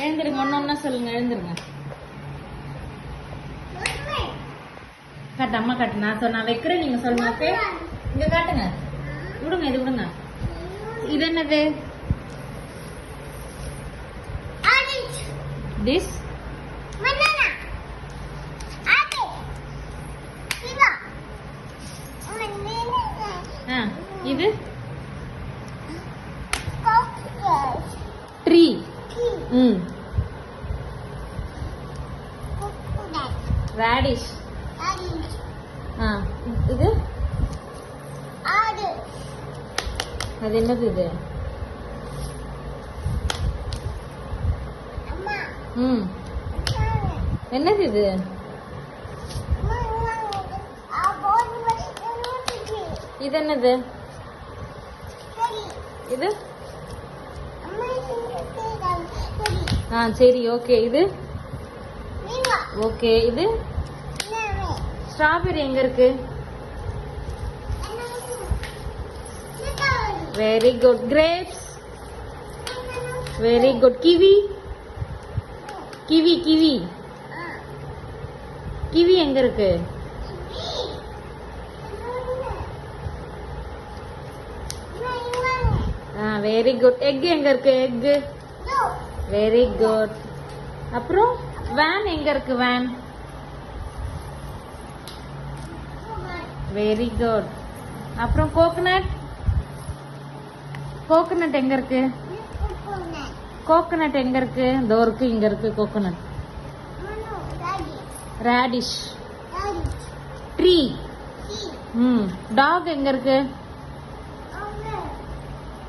எழுந்துருங்க, ஒன்னொன்னா சொல்லுங்க. எழுந்துருங்க. காட்டு, அம்மா காட்டு. நான் வைக்கிறேன், நீங்க சொல்லுங்க. ஓகே, இங்க காட்டுங்க. விடுங்க, இது விடுங்க. இது என்னது? This banana. Apple. Kiva. இது Cockroach. tree. Coconut. Radish. Orange. இது Orange. அது என்னது? இது Amma. என்னது? இது இது என்னது? இது சரி, ஓகே. இது ஓகே. இது ஸ்ட்ராபெரி எங்க இருக்கு? Very good. Grapes. Very good. Kiwi. Kiwi kiwi kiwi எங்க இருக்கு? Very good. எக் எங்க இருக்கு? எக். Very good. அப்புறம் வேன் எங்க இருக்கு? வேன். Very good. அப்புறம் கோகனட். கோகனட் எங்க இருக்கு? கோகனட் எங்க இருக்கு? இதோ இருக்கு, இங்க இருக்கு கோகனட். ரேடிஷ். ட்ரீ. டாக் எங்க இருக்கு?